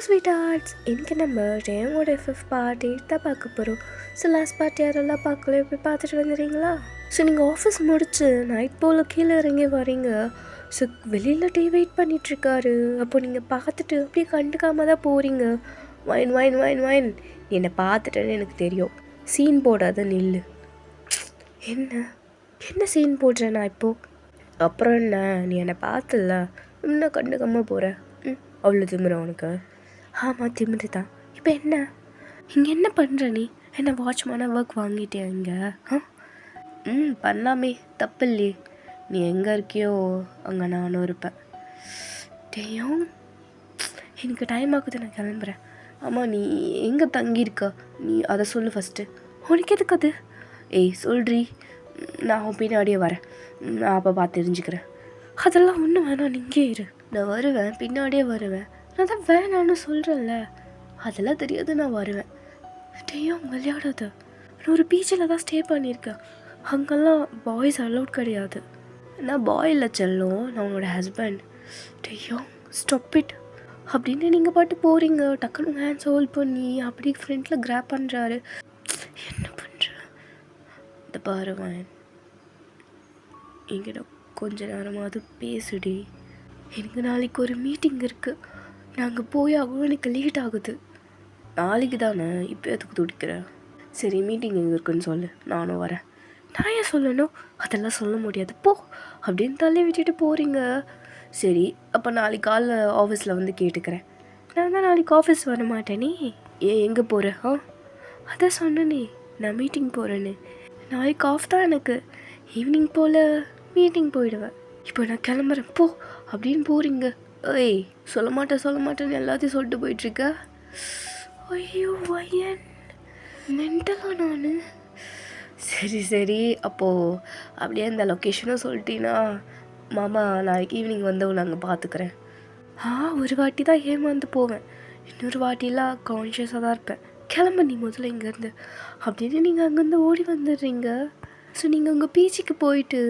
Sweet arts இன்னைக்கு நம்ம டேமோட fifth part தான் பார்க்க போகிறோம். ஸோ லாஸ்ட் பார்ட் யாரெல்லாம் பார்க்கல போய் பார்த்துட்டு வந்துடுறீங்களா? ஸோ நீங்கள் ஆஃபீஸ் முடிச்சு நைட் போல் கீழே இறங்கி வரீங்க. ஸோ வெளியில் டீ வெயிட் பண்ணிகிட்ருக்காரு. அப்போ நீங்கள் பார்த்துட்டு அப்படியே கண்டுக்காம தான் போகிறீங்க. வைன் வைன் வைன் வைன் என்னை பார்த்துட்டேன்னு எனக்கு தெரியும், சீன் போடாத நில்லு. என்ன என்ன சீன் போடுறேன் நான் இப்போது? அப்புறம் என்ன, நீ என்னை பார்த்துல இன்னும் கண்டுக்காமல் போகிற? அவ்வளோ திமிர உனக்கு? ஆமாம் திமிரு தான். இப்போ என்ன இங்கே என்ன பண்ணுற நீ? என்ன வாட்ச்மேனாக ஒர்க் வாங்கிட்டே இங்கே? பண்ணலாமே, தப்பு இல்லையே. நீ எங்கே இருக்கியோ அங்கே நானும் இருப்பேன். டேயும் எனக்கு டைம் ஆகுது, நான் கிளம்புறேன். ஆமாம், நீ எங்கே தங்கியிருக்க? நீ அதை சொல்லு ஃபஸ்ட்டு. உனக்கு எதுக்கு அது? ஏய் சொல்றி, நான் பின்னாடியே வரேன். நான் அப்போ பார்த்து தெரிஞ்சுக்கிறேன். அதெல்லாம் ஒன்றும் வேணாம், நீங்கே இரு. நான் வருவேன், பின்னாடியே வருவேன். நான் தான் வேணான்னு சொல்கிறேன்ல. அதெல்லாம் தெரியாது, நான் வருவேன். டேயும் விளையாடாத. நான் ஒரு பீச்சில் தான் ஸ்டே பண்ணியிருக்கேன். அங்கெல்லாம் பாய்ஸ் அலௌட் கிடையாது. நான் பாய் இல்லை செல்லும், நான் உன்னோட ஹஸ்பண்ட். டேயும் ஸ்டாப் இட் அப்படின்னு நீங்கள் பாட்டு போகிறீங்க. டக்குன்னு ஹேண்ட்ஸ் ஹோல்ட் பண்ணி அப்படி ஃப்ரெண்டில் கிராப் பண்ணுறாரு. என்ன பண்ணுற? இந்த பாருவேன், என்கிட்ட கொஞ்ச நேரமாவது பேசுடி. எனக்கு நாளைக்கு ஒரு மீட்டிங் இருக்குது, நாங்கள் போய் ஆகணும். எனக்கு லேட் ஆகுது. நாளைக்கு தானே, இப்போ எதுக்கு துடிக்கிறேன்? சரி, மீட்டிங் எங்கே இருக்குன்னு சொல்லு, நானும் வரேன். நான் ஏன் சொல்லணும்? அதெல்லாம் சொல்ல முடியாது போ அப்படின்னு தள்ளி விட்டுட்டு போகிறீங்க. சரி, அப்போ நாளைக்கு காலைல ஆஃபீஸில் வந்து கேட்டுக்கிறேன். நான் தான் நாளைக்கு ஆஃபீஸ் வர மாட்டேனே. எங்கே போகிறேன்? அதான் சொன்னனே, நான் மீட்டிங் போகிறேன்னு. நாளைக்கு ஆஃப் தான் எனக்கு. ஈவினிங் போல் மீட்டிங் போயிடுவேன். இப்போ நான் கிளம்புறேன் போ அப்படின்னு போகிறீங்க. ஏய் சொல்ல மாட்டேன்னு எல்லாத்தையும் சொல்லிட்டு போயிட்டுருக்க. ஐயோ வயன், மென்டலா நான்? சரி அப்போது அப்படியே அந்த லொக்கேஷனும் சொல்லிட்டீங்கன்னா மாமா நாளைக்கு ஈவினிங் வந்து நாங்கள் பார்த்துக்கிறேன். ஒரு வாட்டி தான் ஏமாந்து போவேன், இன்னொரு வாட்டிலாம் கான்ஷியஸாக தான் இருப்பேன். கிளம்ப நீ முதல்ல இங்கேருந்து அப்படின்னு நீங்கள் அங்கேருந்து ஓடி வந்துடுறீங்க. ஸோ நீங்கள் உங்கள் பீச்சுக்கு போயிட்டு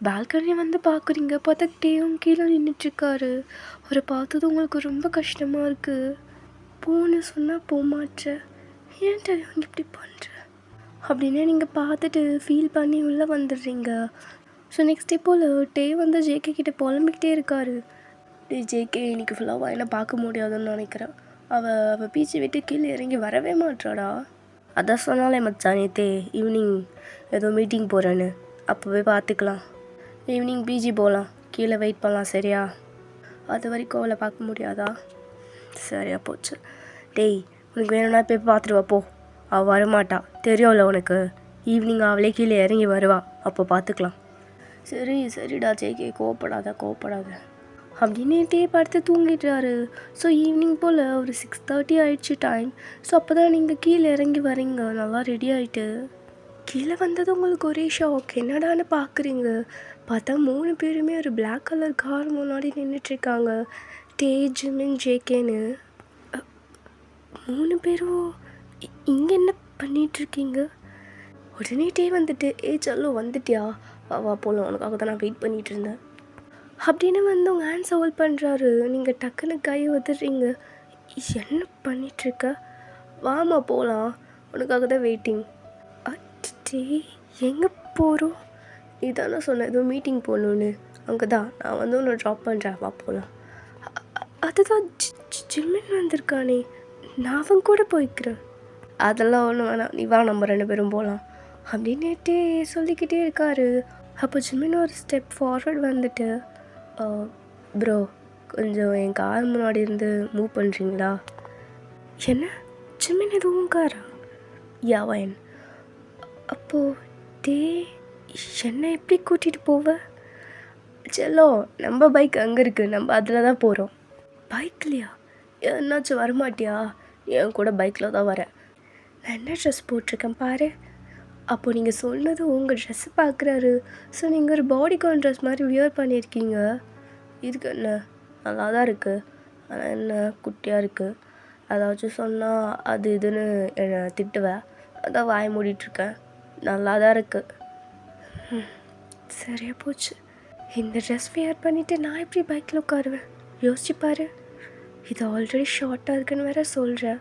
பால்கனியை வந்து பார்க்குறீங்க. பார்த்துக்கிட்டேயும் கீழே நின்றுட்டுருக்காரு. அவரை பார்த்தது உங்களுக்கு ரொம்ப கஷ்டமாக இருக்குது. போன்னு சொன்னால் போமாட்ற, ஏன்ட்ட இவங்க இப்படி பண்ணுற அப்படின்னு நீங்கள் பார்த்துட்டு ஃபீல் பண்ணி உள்ளே வந்துடுறீங்க. ஸோ நெக்ஸ்ட் டே போல் வந்து ஜேகே கிட்டே புலம்பிக்கிட்டே இருக்காரு. ஜேகே இன்னைக்கு ஃபுல்லாக என்ன பார்க்க முடியாதுன்னு நினைக்கிறேன். அவள் பீச்சை விட்டு கீழே இறங்கி வரவே மாட்டாடா. அதான் சொன்னாலே மச்சான் நேற்றே ஈவினிங் ஏதோ மீட்டிங் போகிறேன்னு. அப்போ போய் பார்த்துக்கலாம். ஈவினிங் பிஜி போகலாம், கீழே வெயிட் பண்ணலாம். சரியா? அது வரைக்கும் அவளை பார்க்க முடியாதா? சரியா போச்சு. டேய் உனக்கு வேணும்னா போய் பார்த்துட்டு வாப்போ. அவள் வரமாட்டா, தெரியும்ல உனக்கு. ஈவினிங் அவளே கீழே இறங்கி வருவா, அப்போ பார்த்துக்கலாம். சரிடா ஜேகே, கோவப்படாத அப்படின்னுட்டே படுத்து தூங்கிடுறாரு. ஸோ ஈவினிங் போல் ஒரு 6:30 ஆயிடுச்சு டைம். ஸோ அப்போ தான் நீங்கள் கீழே இறங்கி வரீங்க, நல்லா ரெடி ஆகிட்டு. கீழே வந்தது உங்களுக்கு ஒரே ஷாக். என்னடான்னு பார்க்குறீங்க. பார்த்தா 3 பேருமே ஒரு பிளாக் கலர் கார் முன்னாடி நின்றுட்டுருக்காங்க. ஜிமின் ஜேகேன்னு 3 பேரும் இங்கே என்ன பண்ணிகிட்ருக்கீங்க? உடனே வந்துட்டு சல்லோ வந்துட்டியா, வா போகலாம், உனக்காக தான் நான் வெயிட் பண்ணிகிட்டு இருந்தேன் அப்படின்னு வந்து உங்கள் ஹேண்ட்ஸ் ஹோல்ட் பண்ணுறாரு. நீங்கள் டக்குன்னு கை உதறீங்க. என்ன பண்ணிகிட்ருக்க? வாமா போகலாம், உனக்காக தான் வெயிட்டிங். அட்டே எங்கே போகிறோம்? நீ தானே சொன்ன ஏதோ மீட்டிங் போகணுன்னு. அங்கே தான் நான் வந்து உன்னை ட்ராப் பண்ணுறேன், வா போகலாம். அதுதான் ஜிம்மின் வந்திருக்கானே, நான் அவன் கூட போய்க்கிறேன். அதெல்லாம் ஒன்றும் வேணாம், நீ வா, நம்ம 2 பேரும் போகலாம் அப்படின்னுட்டே சொல்லிக்கிட்டே இருக்காரு. அப்போ ஜிம்மின் ஒரு ஸ்டெப் ஃபார்வர்ட் வந்துட்டு, ப்ரோ கொஞ்சம் என் கார் முன்னாடி இருந்து மூவ் பண்ணுறீங்களா? என்ன ஜிம்மின் எதுவும் காரா? யாவன். அப்போது என்னை எப்படி கூட்டிகிட்டு போவ? செல்லோ நம்ம பைக் அங்கே இருக்குது, நம்ம அதில் தான் போகிறோம். பைக்லையா? என்னாச்சும் வரமாட்டியா? என் கூட பைக்கில் தான் வரேன். நான் என்ன ட்ரெஸ் போட்டிருக்கேன் பாரு. அப்போது நீங்கள் சொன்னது உங்கள் ட்ரெஸ்ஸு பார்க்குறாரு. ஸோ நீங்கள் ஒரு பாடிகான் ட்ரெஸ் மாதிரி வியர் பண்ணியிருக்கீங்க. இதுக்கு என்ன, நல்லா தான் இருக்குது. ஆனால் என்ன குட்டியாக இருக்குது. அதாச்சும் சொன்னால் அது இதுன்னு என்னை திட்டுவேன். அதான் வாய் மூடிட்டுருக்கேன். நல்லா தான் இருக்குது. சரியா போச்சு. இந்த ட்ரெஸ் வியர் பண்ணிவிட்டு நான் எப்படி பைக்கில் உட்காருவேன்? யோசிச்சுப்பாரு. இது ஆல்ரெடி ஷார்ட்டாக இருக்குன்னு வேற சொல்கிறேன்.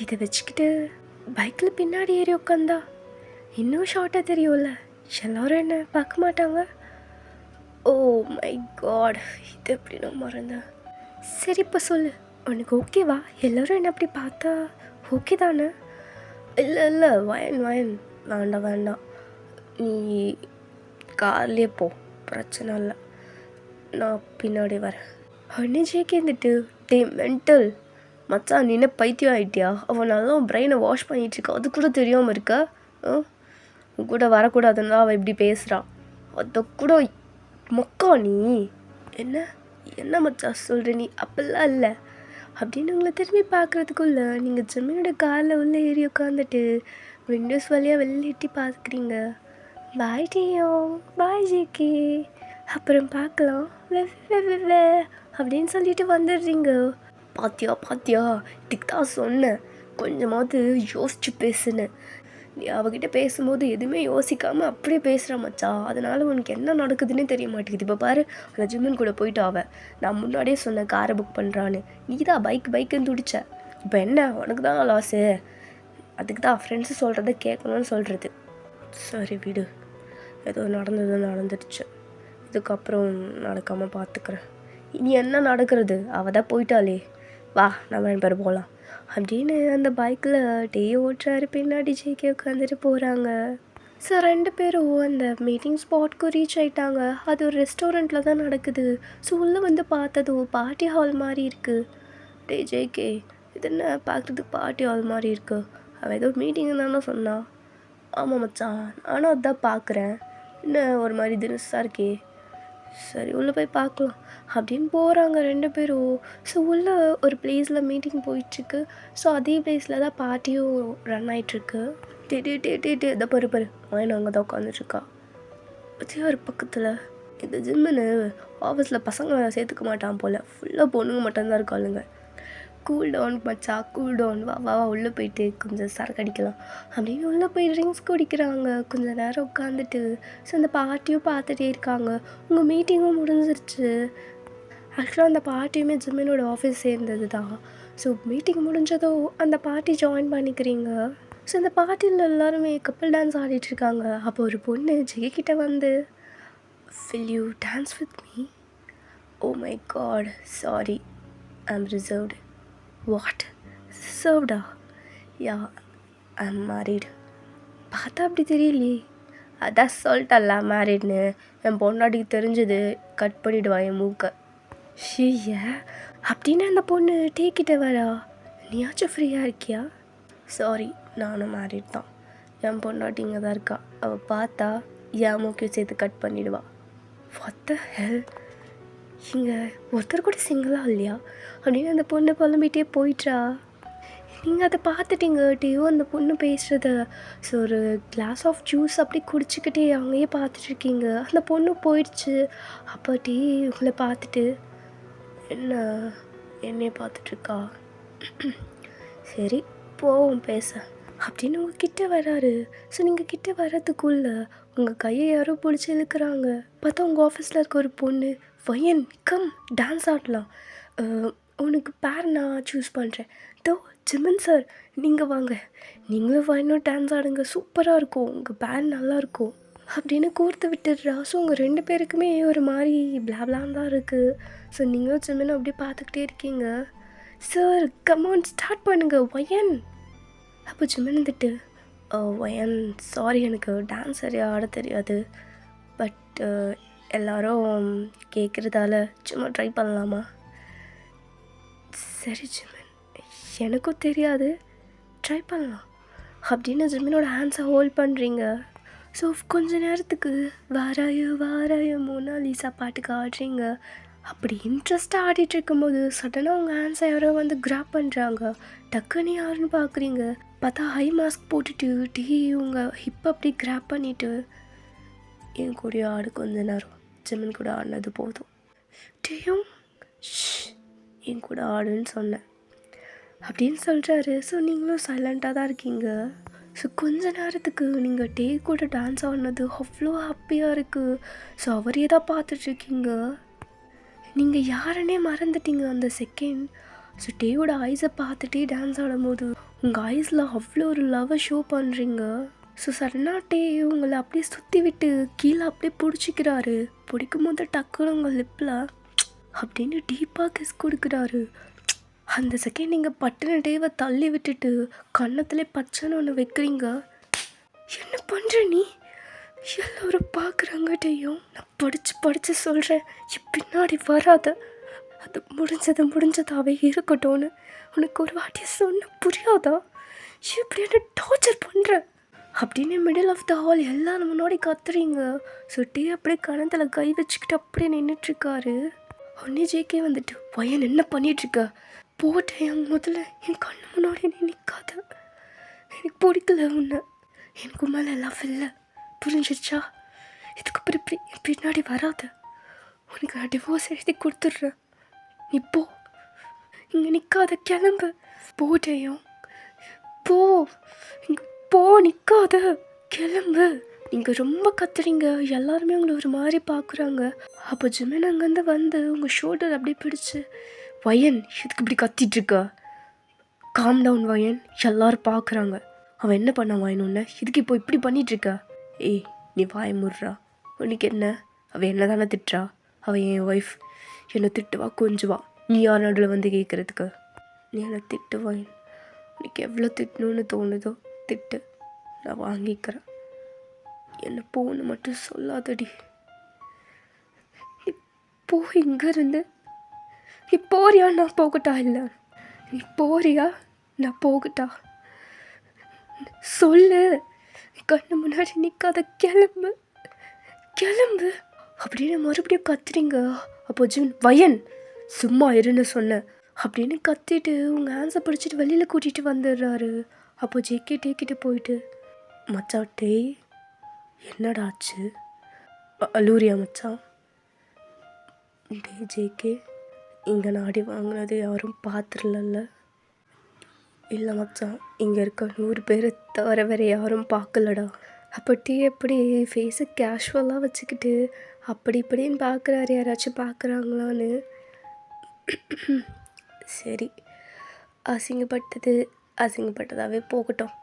இதை வச்சுக்கிட்டு பைக்கில் பின்னாடி ஏறி உட்காந்தா இன்னும் ஷார்ட்டாக தெரியும்ல, எல்லோரும் என்ன பார்க்க மாட்டாங்க. ஓ மை காட், இது எப்படி நான் மறந்தேன். சரி இப்போ சொல்லு, உனக்கு ஓகேவா? எல்லோரும் என்ன அப்படி பார்த்தா ஓகே தானே? இல்லை இல்லை, வயன் வேண்டாம் வேண்டாம், நீ கார்லேயே போ, பிரச்சனை இல்லை, நான் பின்னாடி வரேன். அன்னிஜேக்கு இருந்துட்டு டே மென்டல் மச்சான், நீ என்ன பைத்தியம் ஆகிட்டியா? அவன் நல்லா பிரெயினை வாஷ் பண்ணிகிட்ருக்கா, அது கூட தெரியாமல் இருக்கா? உன் கூட வரக்கூடாதுன்னா அவள் இப்படி பேசுகிறான், அதை கூட மொக்கா நீ. என்ன என்ன மச்சான் சொல்கிற நீ? அப்படிலாம் இல்லை அப்படின்னு உங்களை திரும்பி பார்க்குறதுக்குள்ள நீங்கள் ஜமீனோட காரில் உள்ளே ஏறி உட்காந்துட்டு விண்டோஸ் வழியாக வெளில எட்டி பார்க்குறீங்க. பாய் டியோ, பாய் ஜேகே, அப்புறம் பார்க்கலாம் அப்படின்னு சொல்லிட்டு வந்துடுறீங்க. பாத்தியா இதுக்கு தான் சொன்னேன், கொஞ்சமாவது யோசிச்சு பேசுனேன். நீ அவகிட்ட பேசும்போது எதுவுமே யோசிக்காமல் அப்படியே பேசுகிற மச்சா, அதனால் உனக்கு என்ன நடக்குதுன்னே தெரிய மாட்டேங்குது. இப்போ பாரு, அந்த ஜிம்மன் கூட போயிட்டு நான் முன்னாடியே சொன்னேன் காரை புக் பண்ணுறான்னு, நீ தான் பைக்குன்னு துடிச்ச. இப்போ என்ன உனக்கு தான் லாஸு? அதுக்கு தான் ஃப்ரெண்ட்ஸு சொல்கிறத கேட்கணும்னு சொல்கிறது. சரி விடு, ஏதோ நடந்துடுச்சு, இதுக்கப்புறம் நடக்காமல் பார்த்துக்கிறேன். இனி என்ன நடக்கிறது? அவள் தான் போயிட்டாளே, வா நம்ம 2 பேர் போகலாம் அப்படின்னு அந்த பைக்கில் டே ஓட்டுறாரு. பின்னாடி ஜேகே உட்காந்துட்டு போகிறாங்க. ஸோ 2 பேரும் அந்த மீட்டிங் ஸ்பாட்க்கு ரீச் ஆகிட்டாங்க. அது ஒரு ரெஸ்டாரண்ட்டில் தான் நடக்குது. ஸோ உள்ளே வந்து பார்த்தது பார்ட்டி ஹால் மாதிரி இருக்குது. டே ஜேகே, இது என்ன பார்க்குறதுக்கு பார்ட்டி ஹால் மாதிரி இருக்குது? அவள் ஏதோ மீட்டிங்கு தானே சொன்னான். ஆமாம் மச்சான், நானும் அதுதான் பார்க்குறேன், என்ன ஒரு மாதிரி தினசாக இருக்கே. சரி உள்ளே போய் பார்க்கலாம் அப்படின்னு போகிறாங்க 2 பேரும். ஸோ உள்ளே ஒரு பிளேஸில் மீட்டிங் போயிட்டுருக்கு. ஸோ அதே பிளேஸில் தான் பார்ட்டியும் ரன் ஆகிட்டுருக்கு. டே அதை பாரு அவன் அங்கே தான் உட்காந்துட்ருக்கா. பற்றியா ஒரு பக்கத்தில் இந்த ஜிம்முன்னு ஆஃபீஸில் பசங்க சேர்த்துக்க மாட்டான் போல், ஃபுல்லாக பொண்ணுங்க மட்டும்தான் இருக்காளுங்க. கூல் டவுன் மச்சா, கூல் டவுன், வா உள்ளே போயிட்டு கொஞ்சம் சரக்கு அடிக்கலாம் அப்படின்னு உள்ளே போய் ட்ரிங்க்ஸ் குடிக்கிறாங்க. கொஞ்சம் நேரம் உட்காந்துட்டு ஸோ அந்த பார்ட்டியும் பார்த்துட்டே இருக்காங்க. உங்கள் மீட்டிங்கும் முடிஞ்சிருச்சு. ஆக்சுவலாக அந்த பார்ட்டியுமே ஜிம்மினோட ஆஃபீஸ் சேர்ந்தது தான். ஸோ மீட்டிங் முடிஞ்சதோ அந்த பார்ட்டி ஜாயின் பண்ணிக்கிறீங்க. ஸோ அந்த பார்ட்டியில் எல்லாருமே கப்பிள் டான்ஸ் ஆடிட்டுருக்காங்க. அப்போ ஒரு பொண்ணு ஜெயிக்கிட்ட வந்து, will you dance with me? Oh my god, sorry, I'm reserved. What? Reserved? Yeah, I'm married. பார்த்தா அப்படி தெரியலையே. அதான் சொல்லிட்டல்ல மேரிட்னு, என் பொண்ணாடிக்கு தெரிஞ்சது கட் பண்ணிவிடுவான் என் மூக்கை. ஷீய அப்படின்னு அந்த பொண்ணு டேக்கிட்ட வரா. நீயாச்சும் ஃப்ரீயாக இருக்கியா? சாரி, நானும் மேரிட் தான், என் பொண்ணாட்டி இங்கே தான் இருக்கா, அவள் பார்த்தா என் மூக்கையும் சேர்த்து கட் பண்ணிவிடுவா. What the hell? இங்கே ஒருத்தர் கூட சிங்கிளாக இல்லையா அப்படின்னு அந்த பொண்ணு புலம்பிகிட்டே போயிட்டா. நீங்கள் அதை பார்த்துட்டீங்க டேயோ அந்த பொண்ணு பேசுகிறத. ஸோ ஒரு கிளாஸ் ஆஃப் ஜூஸ் அப்படி குடிச்சிக்கிட்டே அங்கேயே பார்த்துட்ருக்கீங்க. அந்த பொண்ணு போயிடுச்சு. அப்போ டீ உங்களை பார்த்துட்டு, என்னையே பார்த்துட்ருக்கா, சரி போவோம் பேச அப்படின்னு உங்கள் கிட்டே வராரு. ஸோ நீங்கள் கிட்டே வர்றதுக்குள்ளே உங்கள் கையை யாரோ பிடிச்சி இழுக்கிறாங்க. பார்த்தா உங்கள் ஆஃபீஸில் இருக்க ஒரு பொண்ணு, வயன் கம் டான்ஸ் ஆடலாம், உனக்கு பேர் நான் சூஸ் பண்ணுறேன், தோ ஜிமன் சார் நீங்கள் வாங்க, நீங்களும் வயனும் டான்ஸ் ஆடுங்க, சூப்பராக இருக்கும், உங்கள் பேர் நல்லாயிருக்கும் அப்படின்னு கோர்த்து விட்டுடுறா. ஸோ உங்கள் 2 பேருக்குமே ஒரு மாதிரி பிளாப்லாம் தான் இருக்குது. ஸோ நீங்களும் ஜிமனும் அப்படியே பார்த்துக்கிட்டே இருக்கீங்க. சார் கமான் ஸ்டார்ட் பண்ணுங்க வயன். அப்போ ஜிமன் வந்துட்டு, வயன் சாரி எனக்கு டான்ஸ் சரியாக ஆட தெரியாது, பட் எல்லோரும் கேட்குறதால சும்மா ட்ரை பண்ணலாமா? சரி ஜிமன், எனக்கும் தெரியாது, ட்ரை பண்ணலாம் அப்படின்னு ஜிமனோட ஹேண்ட்ஸை ஹோல்ட் பண்ணுறீங்க. ஸோ கொஞ்ச நேரத்துக்கு வாராயோ மோனாலிசா பாட்டுக்கு ஆடுறீங்க. அப்படி இன்ட்ரெஸ்ட்டாக ஆடிட்டு இருக்கும்போது சடனாக உங்கள் ஹேண்ட்ஸை யாரோ வந்து கிராப் பண்ணுறாங்க. டக்குன்னு யாருன்னு பார்க்குறீங்க. பார்த்தா ஹை மாஸ்க் போட்டுட்டு டீ உங்கள் ஹிப் அப்படி கிராப் பண்ணிவிட்டு, என் கூட ஆடு கொஞ்ச நேரம், ஜிமன் கூட ஆடினது போதும், டீயும் என் கூட ஆடுன்னு சொன்னேன் அப்படின்னு சொல்கிறாரு. ஸோ நீங்களும் சைலண்ட்டாக தான் இருக்கீங்க. ஸோ கொஞ்ச நேரத்துக்கு நீங்கள் டே கூட டான்ஸ் ஆடினது அவ்வளோ ஹாப்பியாக இருக்குது. ஸோ அவரே தான் பார்த்துட்ருக்கீங்க. நீங்கள் யாருன்னே மறந்துட்டீங்க அந்த செகண்ட். ஸோ டேவோட ஐஸை பார்த்துட்டே டான்ஸ் ஆடும்போது உங்கள் ஐஸில் அவ்வளோ ஒரு லவ்வை ஷோ பண்ணுறீங்க. ஸோ சடனாக டே உங்களை அப்படியே சுற்றி விட்டு கீழே அப்படியே பிடிச்சிக்கிறாரு. பிடிக்கும் போது டக்குன்னு உங்கள் லிப்பில் அப்படின்னு டீப்பாக கிஸ் கொடுக்குறாரு. அந்த செகண்ட் நீங்கள் பட்டுன டேவை தள்ளி விட்டுட்டு கன்னத்துல பச்சைன்னு ஒன்று வைக்கிறீங்க. என்ன பண்ணுற நீ? எல்லோரும் பார்க்குறாங்க டேயும். நான் படித்து சொல்கிறேன், பின்னாடி வராத, அது முடிஞ்சதாவே இருக்கட்டும்னு உனக்கு ஒரு வாட்டி சொன்ன புரியாதா? இப்படி என்ன டார்ச்சர் பண்ணுற அப்படின்னு மிடில் ஆஃப் த ஹால் எல்லாரும் முன்னாடி கத்துறீங்க. ஸோ டே அப்படியே கணத்தில் கை வச்சுக்கிட்டு அப்படியே நின்றுட்டுருக்காரு. உடனே ஜேகே வந்துட்டு, பையன் என்ன பண்ணிகிட்ருக்க? போட்டேன் முதல்ல என் கண்ணு முன்னாடி நீ நிற்காத, எனக்கு பிடிக்கல உன்னை, எனக்கு மேலே லவ் இல்லை, புரிஞ்சிருச்சா? இதுக்கப்புறம் இப்படி என் பின்னாடி வராத, உனக்கு நான் டிவோர்ஸ் எழுதி கொடுத்துட்றேன், நீ போ, இங்கே நிற்காத, கிளம்பு, போட்டேயும் போ, இங்கே போ, நிற்காத, கிளம்பு. நீங்கள் ரொம்ப கத்துறீங்க, எல்லாருமே உங்களை ஒரு மாதிரி பார்க்குறாங்க. அப்போ ஜிமின் அங்கேருந்து வந்து உங்கள் ஷோல்டர் அப்படியே பிடிச்சி, வயன் இதுக்கு இப்படி கத்திட்டுருக்க, காம் டவுன் வயன், எல்லோரும் பார்க்குறாங்க. அவன் என்ன பண்ணான் வயன் உன்னை, இதுக்கு இப்போ இப்படி பண்ணிகிட்ருக்க? ஏய் நீ வாய முடுறா, உனக்கு என்ன? அவள் என்ன தானே திட்டுறா, அவள் என் ஒய்ஃப், என்னை திட்டுவா கொஞ்சுவா, நீ யார் நடுவில் வந்து கேட்குறதுக்கு? நீ என்னை திட்டு வயன், உனக்கு எவ்வளோ திட்டணும்னு தோணுதோ திட்டு, நான் வாங்கிக்கிறேன், என்னை போன்னு மட்டும் சொல்லாதடி. போ இங்கேருந்து, நீ போறியா நான் போகட்டா? இல்லை நீ போறியா நான் போகட்டா? சொல்லு, கண்ணு முன்னாடி நிற்காத, கிளம்பு கிளம்பு அப்படின்னு மறுபடியும் கத்துறீங்க. அப்போ ஜிமின், வயன் சும்மா இருன்னு சொன்னேன் அப்படின்னு கத்திட்டு உங்கள் ஹேண்ட்ஸை பிடிச்சிட்டு வெளியில் கூட்டிகிட்டு வந்துடுறாரு. அப்போ ஜேகே டேக்கிட்டு போயிட்டு, மச்சான் டே என்னடாச்சு, அலூரியா மச்சான்? டே ஜேகே, இங்கே நாடி வாங்கினது யாரும் பார்த்துடல? இல்லை மச்சான், இங்கே இருக்க 100 பேரை தவிர வேறு யாரும் பார்க்கலடா. அப்போ டீ எப்படி ஃபேஸை கேஷுவலாக வச்சுக்கிட்டு அப்படி இப்படின்னு பார்க்குறாரு, யாராச்சும் பார்க்குறாங்களான்னு. சரி, அசிங்கப்பட்டதாகவே போகட்டும்,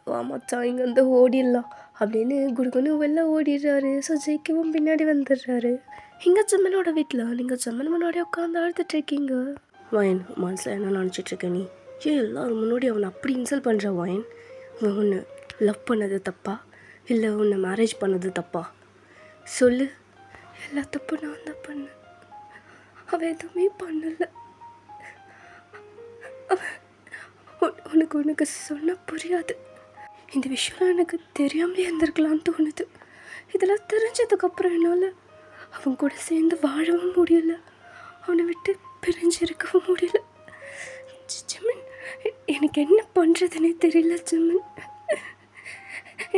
வா மச்சான் இங்கேருந்து ஓடிடலாம் அப்படின்னு குடுக்குன்னு வெளில ஓடிடுறாரு. ஸோ ஜேகேவும் பின்னாடி வந்துடுறாரு. இங்கே ஜம்மனோட வீட்டில் நீங்கள் ஜம்மன் முன்னாடி உட்காந்து அழுதுட்ருக்கீங்க. வயன் மனசில் என்ன நினச்சிட்ருக்க நீ? ஏன் எல்லோரும் முன்னாடி அவனை அப்படி இன்சல்ட் பண்ணுற வயன்? அவன் உன்னை லவ் பண்ணது தப்பா, இல்லை உன்னை மேரேஜ் பண்ணது தப்பா? சொல்லு. எல்லா தப்பு நான் தான் பண்ணேன், அவன் எதுவுமே பண்ணலை. உனக்கு சொன்ன புரியாது. இந்த விஷயம் எனக்கு தெரியாமலே இருந்திருக்கலான்னு தோணுது. இதெல்லாம் தெரிஞ்சதுக்கப்புறம் என்னால் அவன் கூட சேர்ந்து வாழவும் முடியல, அவனை விட்டு பிரிஞ்சிருக்கவும் முடியல. ஜிமின், எனக்கு என்ன பண்ணுறதுனே தெரியல ஜிமின்.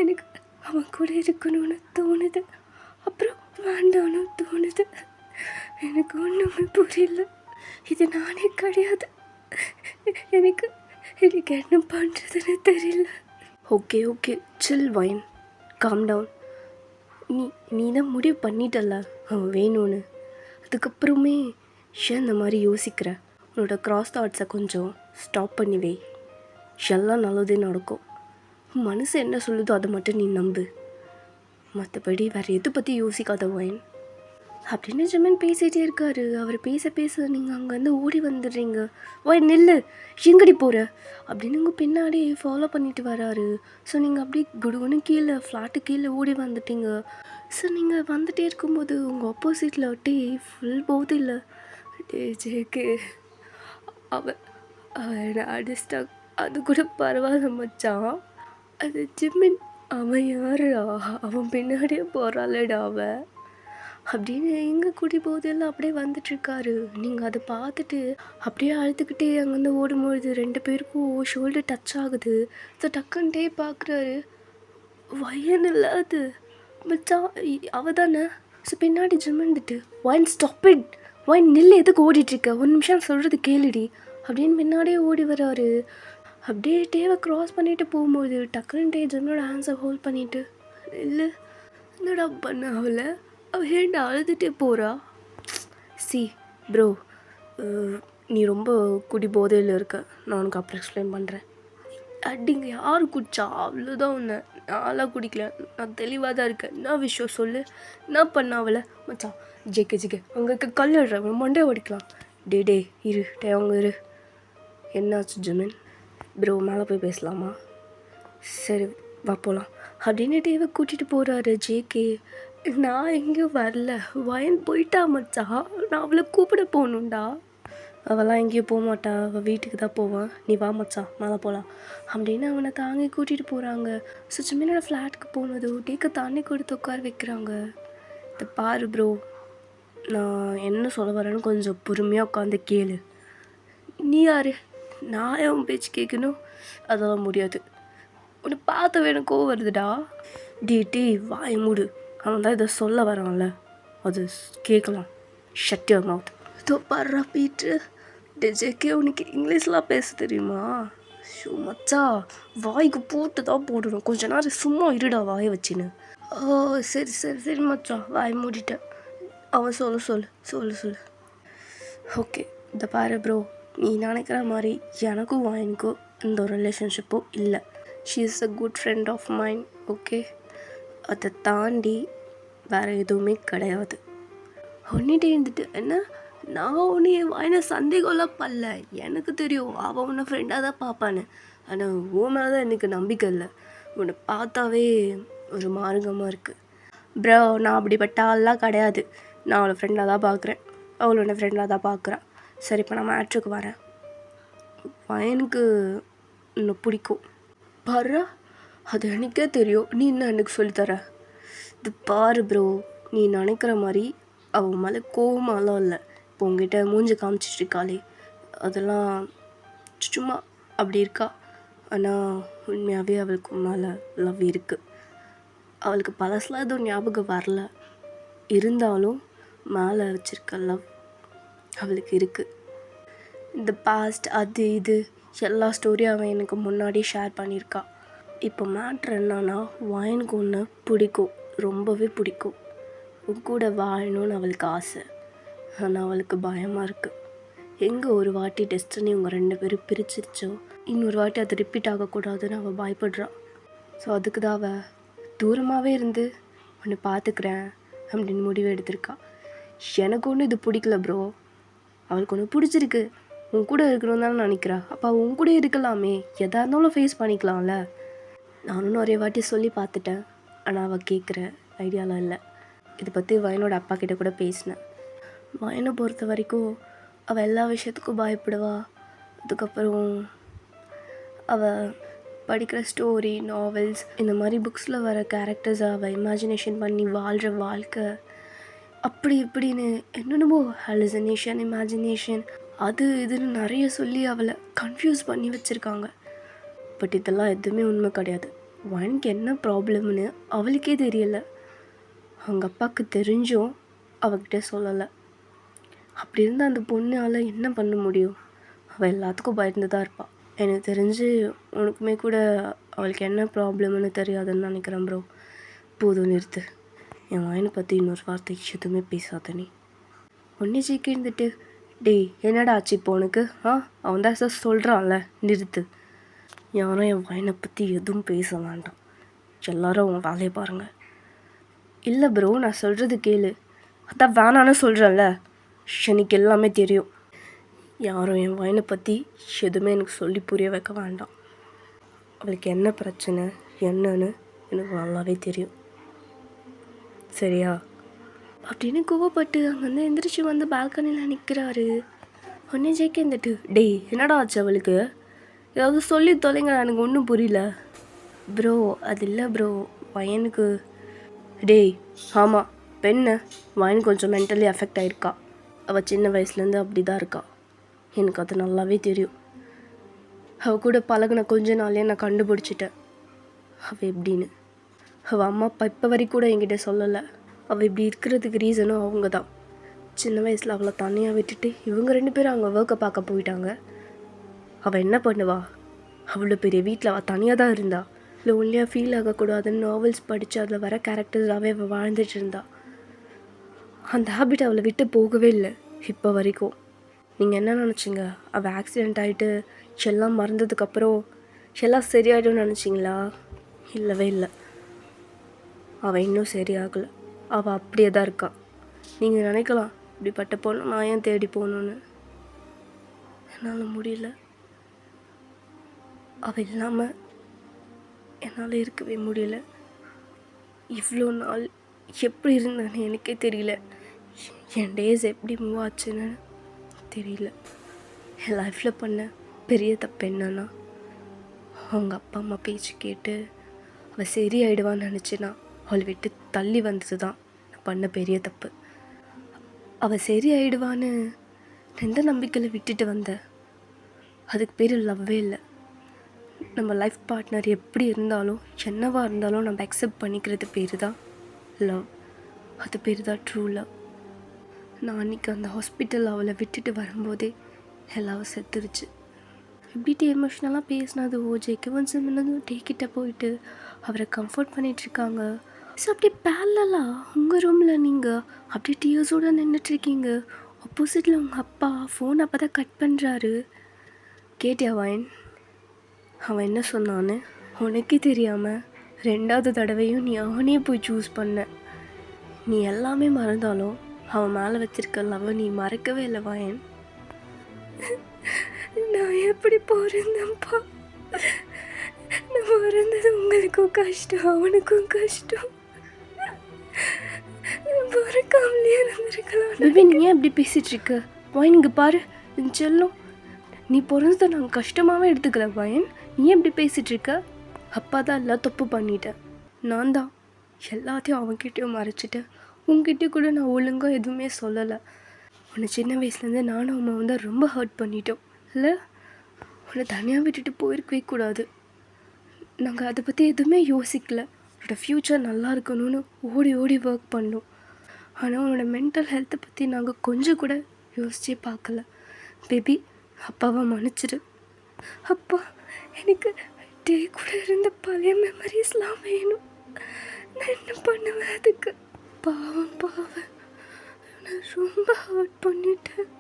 எனக்கு அவன் கூட இருக்கணும்னு தோணுது, அப்புறம் வேண்டான்னு தோணுது. எனக்கு ஒன்றுமே புரியல, இது நானே கிடையாது. எனக்கு என்ன பண்ணுறதுன்னு தெரியல. ஓகே சில் வயன், காம் டவுன். நீ தான் முடிவு பண்ணிட்டல அவன் வேணும்னு, அதுக்கப்புறமே ஏன் இந்த மாதிரி யோசிக்கிற? உன்னோட கிராஸ் தாட்ஸை கொஞ்சம் ஸ்டாப் பண்ணி வை, எல்லாம் நல்லதே நடக்கும். மனசு என்ன சொல்லுதோ அதை மட்டும் நீ நம்பு, மற்றபடி வேறு எதை பற்றி யோசிக்காத வயன் அப்படின்னு ஜிமின் பேசிகிட்டே இருக்காரு. அவர் பேச நீங்கள் அங்கேருந்து ஓடி வந்துடுறீங்க. வயன் நில்லு, எங்கடி போகிற அப்படின்னு உங்கள் பின்னாடி ஃபாலோ பண்ணிட்டு வராரு. ஸோ நீங்கள் அப்படியே குடுகுன்னு கீழே ஃப்ளாட்டு கீழே ஓடி வந்துட்டீங்க. ஸோ நீங்கள் வந்துகிட்டே இருக்கும்போது உங்கள் ஆப்போசிட்டில் டே ஃபுல் போதில்லை டே ஜேகே, அவன் அடிச்சிட்டா, அது கூட பரவாயில்ல மச்சான், அது ஜிமின், அவன் யாரு, அவன் பின்னாடியே போகிறாளேடா அவன் அப்படின்னு எங்கள் கூட்டி போதெல்லாம் அப்படியே வந்துட்டுருக்காரு. நீங்கள் அதை பார்த்துட்டு அப்படியே அழுதுகிட்டே அங்கேருந்து ஓடும்பொழுது 2 பேருக்கும் ஷோல்டர் டச் ஆகுது. ஸோ டக்குன்ட்டே பார்க்குறாரு, வயன் இல்லை அது மச்சான், அவ தானே. ஸோ பின்னாடி ஜிமின்ந்துட்டு, வயன் ஸ்டாப் இட், வயன் நில்லு, எதுக்கு ஓடிட்டுருக்க, 1 நிமிஷம் சொல்கிறது கேளுடி அப்படின்னு பின்னாடியே ஓடி வராரு. அப்படியே டேவை க்ராஸ் பண்ணிவிட்டு போகும்போது டக்குன்னு டே ஜிம்மனோட ஹேண்ட்ஸை ஹோல்ட் பண்ணிவிட்டு, இல்லை என்னடா பண்ண அவள் ஏன்டா அழுதுகிட்டே போகிறா? சி ப்ரோ, நீ ரொம்ப குடி போதையில் இருக்க. நான் உனக்கு அப்புறம் எக்ஸ்பிளைன் பண்ணுறேன். அடிங்க யார் குடிச்சா? அவ்வளோதான் உன்னை. நான்லாம் குடிக்கல. நான் தெளிவாக தான் இருக்கேன். என்ன விஷயம் சொல்லு. என்ன பண்ண அவளை? மச்சான் ஜெகே அங்கே இருக்க கல்லுற மண்டே ஓடிக்கலாம். டே இரு அவங்க இரு. என்னாச்சு ஜிமின்? ப்ரோ மேலே போய் பேசலாமா? சரி வா போகலாம் அப்படின்னு டேவை கூட்டிகிட்டு போகிறாரு ஜேகே. நான் எங்கேயும் வரல. வயன் போயிட்டா மச்சா. நான் அவளை கூப்பிட போகணுண்டா. அவெல்லாம் எங்கேயும் போக மாட்டா. அவள் வீட்டுக்கு தான் போவான். நீ வா மச்சான் மேலே போகலாம் அப்படின்னு அவனை தாங்கி கூட்டிகிட்டு போகிறாங்க. சுச்சமீனோட ஃப்ளாட்டுக்கு போனது டேக்கை தண்ணி கொடுத்து உட்கார வைக்கிறாங்க. இதை பாரு ப்ரோ, நான் என்ன சொல்ல வரேன்னு கொஞ்சம் பொறுமையாக உட்காந்து கேளு. நீ யாரு? நான் என் பேச்சு கேட்கணும்? அதெல்லாம் முடியாது. உன்னை பார்த்த வேணும் கோவம் வருதுடா. டீ வாய் மூடு. அவன் தான் இதை சொல்ல வரான்ல, அது கேட்கலாம். Shut your mouth. இதோ பாடுறா பீட்ரு. ஜேகே உனக்கு இங்கிலீஷ்லாம் பேச தெரியுமா? ஷோ மச்சா, வாய்க்கு போட்டு தான் போடணும். கொஞ்ச நேரம் சும்மா இருடா வாயை வச்சுன்னு. ஓ சரி மச்சா, வாய் மூடிட்டேன். அவன் சொல்லு. ஓகே இந்த பாரு ப்ரோ, நீ நினைக்கிற மாதிரி எனக்கும் வாயினுக்கும் இந்த ஒரு ரிலேஷன்ஷிப்பும் இல்லை. She is a good friend of mind. Okay, அதை தாண்டி வேறு எதுவுமே கிடையாது. ஒன்னிட்டே இருந்துட்டு என்ன, நான் ஒன்று என் வாயின சந்தேகம்லாம் பண்ணல. எனக்கு தெரியும் அவள் உன்னை ஃப்ரெண்டாக தான் பார்ப்பான்னு. ஆனால் உன் மேலே தான் எனக்கு நம்பிக்கை இல்லை. உன்னை பார்த்தாவே ஒரு மார்க்கமாக இருக்குது. ப்ரோ நான் அப்படிப்பட்ட ஆள்லாம் கிடையாது. நான் அவளை ஃப்ரெண்டாக தான் பார்க்குறேன். அவளை உன்னை ஃப்ரெண்டாக தான் பார்க்குறான். சரி இப்போ நான் மேட்ருக்கு வரேன். பையனுக்கு இன்னும் பிடிக்கும் பாரு. அது எனக்கே தெரியும். நீ என்ன எனக்கு சொல்லித்தர? இது பாரு ப்ரோ, நீ நினைக்கிற மாதிரி அவன் மேலே கோவமாலாம் இல்லை. இப்போ உங்ககிட்ட மூஞ்சி காமிச்சிட்ருக்காளே, அதெல்லாம் சும்மா அப்படி இருக்கா. ஆனால் உண்மையாகவே அவளுக்கு மேலே லவ் இருக்குது. அவளுக்கு பழசெலாம் எதுவும் ஞாபகம் வரல. இருந்தாலும் மேலே வச்சுருக்க லவ் அவளுக்கு இருக்குது. இந்த பாஸ்ட் அது இது எல்லா ஸ்டோரியும் அவன் எனக்கு முன்னாடி ஷேர் பண்ணியிருக்கா. இப்போ மேட்ரு என்னன்னா, வயனுக்கு ஒன்று பிடிக்கும், ரொம்பவே பிடிக்கும். உன் கூட வாழணும்னு அவளுக்கு ஆசை. ஆனால் அவளுக்கு பயமாக இருக்குது. எங்கே ஒரு வாட்டி டெஸ்டினி உங்கள் 2 பேரும் பிரிச்சிருச்சோ, இன்னொரு வாட்டி அது ரிப்பீட் ஆகக்கூடாதுன்னு அவள் பயப்படுறான். ஸோ அதுக்கு தான் அவள் தூரமாகவே இருந்து ஒன்று பார்த்துக்கிறேன் அப்படின்னு முடிவு எடுத்திருக்கா. எனக்கு ஒன்று இது பிடிக்கல ப்ரோ. அவளுக்கு ஒன்று பிடிச்சிருக்கு, உன் கூட இருக்கணும்னு தானே நினைக்கிறா. அப்போ அவள் உன் கூட இருக்கலாமே, எதாக இருந்தாலும் ஃபேஸ் பண்ணிக்கலாம்ல. நானும் நிறைய வாட்டி சொல்லி பார்த்துட்டேன். ஆனால் அவள் கேட்குற ஐடியாலாம் இல்லை. இதை பற்றி வயனோட அப்பா கிட்ட கூட பேசினேன். வயனை பொறுத்த வரைக்கும் அவள் எல்லா விஷயத்துக்கும் பயப்படுவா. அதுக்கப்புறம் அவள் படிக்கிற ஸ்டோரி, நாவல்ஸ், இந்த மாதிரி புக்ஸில் வர கேரக்டர்ஸை அவள் இமேஜினேஷன் பண்ணி வாழ்கிற வாழ்க்கை அப்படி இப்படின்னு என்னென்னமோ ஹாலுசினேஷன், இமேஜினேஷன், அது இதுன்னு நிறைய சொல்லி அவளை கன்ஃபியூஸ் பண்ணி வச்சுருக்காங்க. பட் இதெல்லாம் எதுவுமே உண்மை கிடையாது. வயனுக்கு என்ன ப்ராப்ளம்னு அவளுக்கே தெரியலை. அவங்க அப்பாவுக்கு தெரிஞ்சும் அவகிட்ட சொல்லலை. அப்படி இருந்தால் அந்த பொண்ணால் என்ன பண்ண முடியும்? அவள் எல்லாத்துக்கும் பயந்து தான் இருப்பாள். எனக்கு தெரிஞ்சு உனக்குமே கூட அவளுக்கு என்ன ப்ராப்ளம்னு தெரியாதுன்னு நினைக்கிறேன் ப்ரோ. போதும் நிறுத்து. என் வயனை பற்றி இன்னொரு வார்த்தை எதுவுமே பேசாத நீ. ஒன்றே ஜிக்கி இருந்துட்டு, டேய் என்னடா ஆச்சு இப்போ உனக்கு? அவன் தான் சார் சொல்கிறான்ல, நிறுத்து. யாரும் என் வயனை பற்றி எதுவும் பேச வேண்டாம். எல்லாரும் அவன் வேலையை பாருங்கள். இல்லை ப்ரோ, நான் சொல்கிறது கேளு. அதான் வேணான்னு சொல்கிறேன்ல, எனக்கு எல்லாமே தெரியும். யாரும் என் வயனை பற்றி எதுவுமே எனக்கு சொல்லி புரிய வைக்க வேண்டாம். அவளுக்கு என்ன பிரச்சனை என்னன்னு எனக்கு நல்லாவே தெரியும், சரியா? அப்படின்னு கோவப்பட்டு அங்கேருந்து எந்திரிச்சு வந்து பால்கனியில் நிற்கிறாரு. ஒன்னே ஜெயிக்க இருந்துட்டு, டேய் என்னடா ஆச்சு அவளுக்கு? ஏதாவது சொல்லி தொலைங்க, எனக்கு ஒன்றும் புரியல. ப்ரோ அது இல்லை ப்ரோ, வயனுக்கு. டேய் ஆமாம், பெண்ணு வயன் கொஞ்சம் மென்டலி அஃபெக்ட் ஆகிருக்கா. அவள் சின்ன வயசுலேருந்து அப்படி தான் இருக்கா. எனக்கு அது நல்லாவே தெரியும். அவள் கூட பழகின கொஞ்ச நாளே நான் கண்டுபிடிச்சிட்டேன் அவள் எப்படின்னு. அவள் அம்மா அப்பா இப்போ வரைக்கும் கூட என்கிட்ட சொல்லலை. அவள் இப்படி இருக்கிறதுக்கு ரீசனும் அவங்க தான். சின்ன வயசில் அவளை தனியாக விட்டுட்டு இவங்க 2 பேரும் அவங்க ஒர்க்கை பார்க்க போயிட்டாங்க. அவள் என்ன பண்ணுவா? அவ்வளோ பெரிய வீட்டில் அவள் தனியாக தான் இருந்தா. லோன்லியாக ஃபீல் ஆகக்கூடாதுன்னு நாவல்ஸ் படித்து அதில் வர கேரக்டர்ஸாகவே அவள் வாழ்ந்துட்டு இருந்தா. அந்த ஹேபிட் அவளை விட்டு போகவே இல்லை இப்போ வரைக்கும். நீங்கள் என்ன நினச்சிங்க? அவள் ஆக்சிடெண்ட் ஆகிட்டு எல்லாம் மறந்ததுக்கப்புறம் எல்லாம் சரியாயிடும்னு நினச்சிங்களா? இல்லவே இல்லை. அவள் இன்னும் சரியாகலை. அவள் அப்படியே தான் இருக்கா. நீங்கள் நினைக்கலாம், இப்படிப்பட்ட பொண்ணு நான் ஏன் தேடி போகணுன்னு. என்னால் முடியல. அவள் இல்லாமல் என்னால் இருக்கவே முடியல. இவ்வளோ நாள் எப்படி இருந்தேன்னு எனக்கே தெரியல. என் டேஸ் எப்படி மூவ் ஆச்சுன்னு தெரியல. என் லைஃப்பில் பண்ண பெரிய தப்பு என்னன்னா, அவங்க அப்பா அம்மா பேச்சு கேட்டு அவள் சரியாயிடுவான்னு நினச்சினா அவளை விட்டு தள்ளி வந்தது தான் நான் பண்ண பெரிய தப்பு. அவள் சரியாயிடுவான்னு எந்த நம்பிக்கையில் விட்டுட்டு வந்தேன். அதுக்கு பேர் லவ்வே இல்லை. நம்ம லைஃப் பார்ட்னர் எப்படி இருந்தாலும் என்னவாக இருந்தாலும் நம்ம அக்செப்ட் பண்ணிக்கிறது பேர் தான் லவ். அது பேர் தான் ட்ரூ லவ். நான் அன்றைக்கி அந்த ஹாஸ்பிட்டல் அவளை விட்டுட்டு வரும்போதே எல்லாவும் செத்துருச்சு. எப்படிட்டு எமோஷ்னலாக பேசினது ஓஜேக்கு வந்து முன்னதும் டேக்கிட்ட போயிட்டு அவரை கம்ஃபர்ட் பண்ணிகிட்ருக்காங்க. ஸோ அப்படியே பேரலாக உங்கள் ரூமில் நீங்கள் அப்படியே டியர்ஸோடு நின்றுட்டுருக்கீங்க. ஆப்போசிட்டில் உங்கள் அப்பா ஃபோன் அப்போ தான் கட் பண்ணுறாரு. கேட்டியா வாயன் அவன் என்ன சொன்னான்னு? உனக்கே தெரியாமல் 2வது தடவையும் நீ அவனே போய் சூஸ் பண்ண. நீ எல்லாமே மறந்தாலும் அவன் மேலே வச்சிருக்க லவ் நீ மறக்கவே இல்லை வாயன். நான் எப்படி போகிறேன்ப்பா? நான் பிறந்தது உங்களுக்கும் கஷ்டம், அவனுக்கும் கஷ்டம். பிறக்காமலே இருந்திருக்கலாம். நீ ஏன் இப்படி பேசிகிட்டு இருக்க வாயன்? இங்கே பாரு செல்லும், நீ பிறந்ததை நாங்கள் கஷ்டமாகவே எடுத்துக்கல வாயன். நீ ஏன் இப்படி பேசிகிட்டு இருக்க? அப்பா தான் எல்லாம் தப்பு பண்ணிட்டேன். நான் தான் எல்லாத்தையும் அவன்கிட்டயும் மறைச்சிட்டேன். உங்ககிட்ட கூட நான் ஒழுங்காக எதுவுமே சொல்லலை. உன்னை சின்ன வயசுலேருந்து நானும் அம்மா வந்து ரொம்ப ஹர்ட் பண்ணிட்டோம் இல்லை? உன்னை தனியாக விட்டுட்டு போயிருக்கவே கூடாது. நாங்கள் அதை பற்றி எதுவுமே யோசிக்கல. உன்னோட ஃப்யூச்சர் நல்லா இருக்கணும்னு ஓடி ஓடி ஒர்க் பண்ணோம். ஆனால் உன்னோட மென்டல் ஹெல்த்தை பற்றி நாங்கள் கொஞ்சம் கூட யோசிச்சே பார்க்கல. பேபி, அப்பாவை மன்னிச்சிடு. அப்பா, எனக்கு டே கூட இருந்த பழைய மெமரிஸ்லாம் வேணும். நான் என்ன பண்ணுவேன் அதுக்கு? பாவம் பாவம், நான் ரொம்ப ஹர்ட் பண்ணிட்டேன்.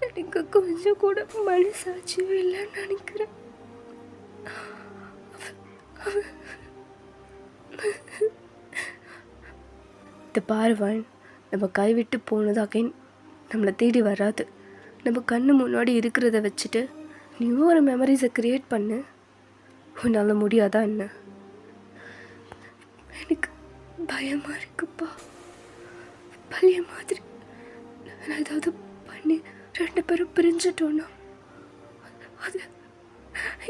எனக்கு கொஞ்சம் கூட மனசாட்சியும் இல்லைன்னு நினைக்கிறேன். இந்த பாருவான், நம்ம கைவிட்டு போனது அகைன் நம்மளை தேடி வராது. நம்ம கண்ணு முன்னாடி இருக்கிறத வச்சுட்டு நீ ஒரு மெமரிஸை க்ரியேட் பண்ணு. உன்னால் முடியாதா என்ன? எனக்கு பயமாக இருக்குப்பா. பழைய மாதிரி நான் ஏதாவது பண்ணி 2 பேரும் பிரிஞ்சிட்டோன்னா அது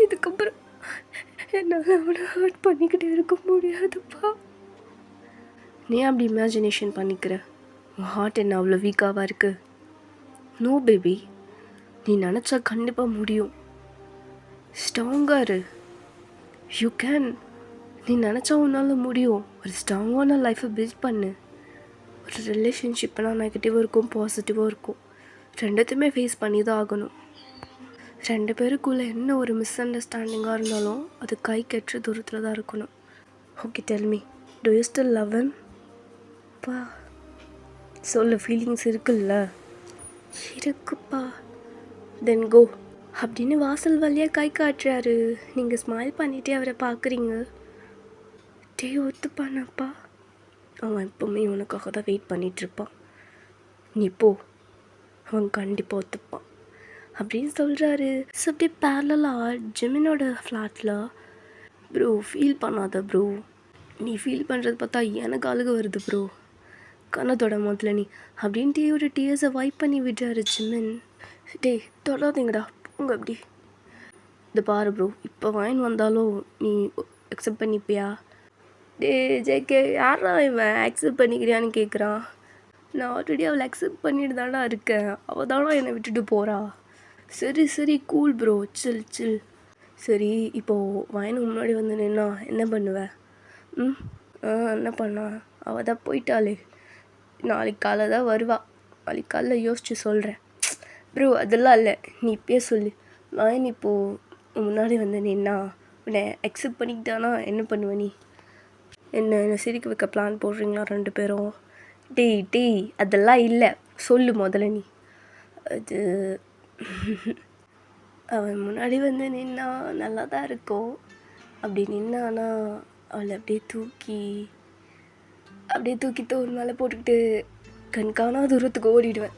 இதுக்கப்புறம் என்னால் அவனை ஹர்ட் பண்ணிக்கிட்டே இருக்க முடியாதுப்பா. நீ அப்படி இமேஜினேஷன் பண்ணிக்கிற? உன் ஹார்ட் என்ன அவ்வளோ வீக்காவாக இருக்குது? நோ பேபி, நீ நினச்சா கண்டிப்பாக முடியும். ஸ்ட்ராங்காக இரு. You can. நீ நினச்சா உன்னால் முடியும். ஒரு ஸ்ட்ராங்கான லைஃப்பை பில்ட் பண்ணு. ஒரு ரிலேஷன்ஷிப்னால் நெகட்டிவாக இருக்கும், பாசிட்டிவாக இருக்கும். 2த்தையுமே ஃபேஸ் பண்ணி தான் ஆகணும். 2 பேருக்குள்ளே என்ன ஒரு மிஸ் அண்டர்ஸ்டாண்டிங்காக இருந்தாலும் அது கை கெட்டுற தூரத்தில் தான் இருக்கணும். Okay, tell me, to you still love him? பா சொல்லு, ஃபீலிங்ஸ் இருக்குல்ல? இருக்குப்பா. தென் கோ அப்படின்னு வாசல் வழியாக கை காட்டுறாரு. நீங்கள் ஸ்மைல் பண்ணிகிட்டே அவரை பார்க்குறீங்க. டே ஒத்துப்பானப்பா. அவன் எப்போவுமே உனக்காக தான் வெயிட் பண்ணிகிட்ருப்பான். நீ போ, அவன் கண்டிப்பாக ஒத்துப்பான் அப்படின்னு சொல்கிறாரு. ஸோ அப்படியே பேரலாக ஜிமினோட ஃப்ளாட்டில், ப்ரோ ஃபீல் பண்ணாத ப்ரோ, நீ ஃபீல் பண்ணுறது பார்த்தா எனக்கு அழுக வருது ப்ரோ, கண்ணத்தோட முதல்ல நீ அப்படின்ட்டு ஒரு டியர்ஸை வைப் பண்ணி விடுறாரு ஜிமின். டே தொடாதீங்கடா, போங்க அப்படி. இந்த பாரு ப்ரோ, இப்போ வாயின் வந்தாலும் நீ அக்செப்ட் பண்ணிப்பியா? டே ஜேகே, யாரா இவன் அக்செப்ட் பண்ணிக்கிறியான்னு கேட்குறான். நான் ஆல்ரெடி அவளை அக்செப்ட் பண்ணிட்டு தானே இருக்கேன். அவள் தானே என்னை விட்டுட்டு போகிறா. சரி சரி, கூல் ப்ரோ, சில் சில். சரி, இப்போது வாயினுக்கு முன்னாடி வந்து நின்னா என்ன பண்ணுவேன்? என்ன பண்ணா? அவள் தான் போயிட்டாளே, நாளைக்கு காலை தான் வருவா. நாளைக்கு காலைல யோசிச்சு சொல்கிறேன் ப்ரோ. அதெல்லாம் இல்லை, நீ இப்பயே சொல்லு. வாயின் இப்போது முன்னாடி வந்து நின்னா உன்னை அக்செப்ட் பண்ணிக்கிட்டானா என்ன பண்ணுவ நீ? என்ன சிரிக்க வைக்க பிளான் போடுறீங்களா 2 பேரும்? டேய் டேய் அதெல்லாம் இல்லை, சொல்லு முதல்ல நீ. அது அவன் முன்னாடி வந்து நின்னா நல்லா தான் இருக்கும். அப்படி நின்னானா அவளை அப்படியே தூக்கி தோல் மேலே போட்டுக்கிட்டு கண்காணா தூரத்துக்கு ஓடிடுவேன்.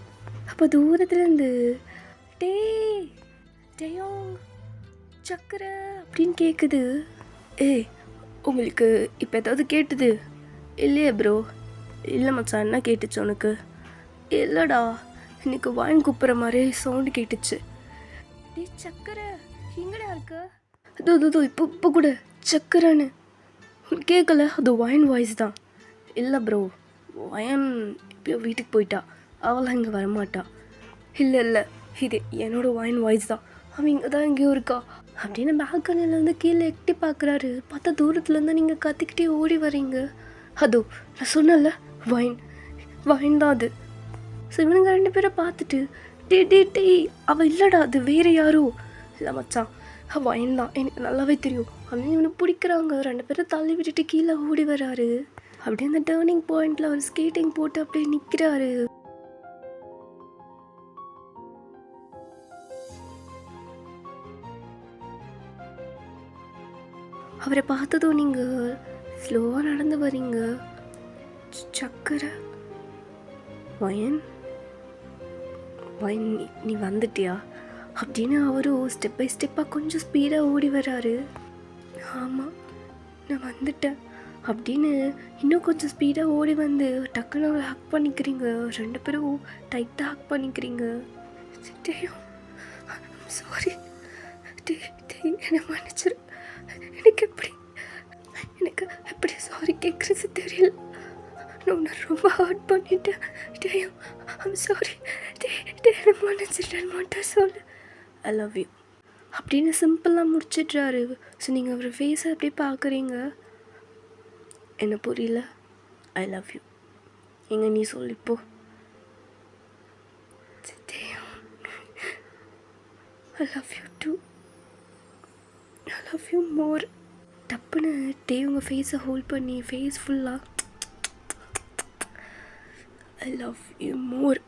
அப்போ தூரத்துலேருந்து டேய் ஜெயோங் சக்கரை அப்படின்னு கேட்குது. ஏய் உங்களுக்கு இப்போ ஏதாவது கேட்டுது இல்லையே ப்ரோ? இல்லை மச்சான், என்ன கேட்டுச்சு உனக்கு? இல்லைடா, இன்னைக்கு வாங்கி கூப்பிட்ற மாதிரி சவுண்டு கேட்டுச்சு. டே சக்கரை எங்கடா இருக்க? அதோ இப்போ கூட சக்கரைன்னு கேட்கல? அது வயன் வாய்ஸ் தான். இல்லை ப்ரோ, வயன் இப்போ வீட்டுக்கு போயிட்டா, அவளாம் இங்கே வரமாட்டா. இல்லை இது என்னோடய வயன் வாய்ஸ் தான், அவன் இங்கே தான் எங்கேயோ இருக்கா அப்படின்னு பால்கனிலேருந்து கீழே எட்டி பார்க்குறாரு. பார்த்தா தூரத்துலேருந்து நீங்கள் கத்திக்கிட்டே ஓடி வரீங்க. அதோ நான் சொன்னல வயன் தான் அது. ஸோ இவனுங்க 2 பேரை பார்த்துட்டு டே அவள் இல்லைடா, அது வேறு யாரோ. இல்லை மச்சான், வயன் தான், எனக்கு நல்லாவே தெரியும். அப்படின்னு இவனை பிடிக்கிறாங்க. 2 பேரும் தள்ளி விட்டுட்டு கீழே ஓடி வராரு. அப்படியே அந்த டேர்னிங் பாயிண்டில் அவர் ஸ்கேட்டிங் போட்டு அப்படியே நிற்கிறாரு. அவரை பார்த்ததும் நீங்கள் ஸ்லோவாக நடந்து வரீங்க. சக்கரை வயன் நீ வந்துட்டியா அப்படின்னு அவரும் ஸ்டெப் பை ஸ்டெப்பாக கொஞ்சம் ஸ்பீடாக ஓடி வராரு. ஆமாம் நான் வந்துட்டேன் அப்படின்னு இன்னும் கொஞ்சம் ஸ்பீடாக ஓடி வந்து டக்குன்னு அவரை ஹக் பண்ணிக்கிறீங்க. 2 பேரும் டைட்டாக ஹக் பண்ணிக்கிறீங்க. சாரி என்னை மன்னிச்சிரு. எனக்கு எப்படி சாரி கேட்குறது தெரியல. நான் ரொம்ப ஹர்ட் பண்ணிட்டேன். I'm sorry. என்னை மன்னிச்சிட்டேன் மட்டும் சொல்லு. ஐ லவ் யூ அப்படின்னு சிம்பிளாக முடிச்சிட்றாரு. ஸோ நீங்கள் அவர் ஃபேஸை அப்படியே பார்க்குறீங்க. என்ன புரியல? ஐ லவ் யூ எங்க நீ சொல்லிப்போ. I love you too. I love you more. டப்புன்னு உங்கள் ஃபேஸை ஹோல்ட் பண்ணி ஃபேஸ் ஃபுல்லாக ஐ லவ் யூ மோர்.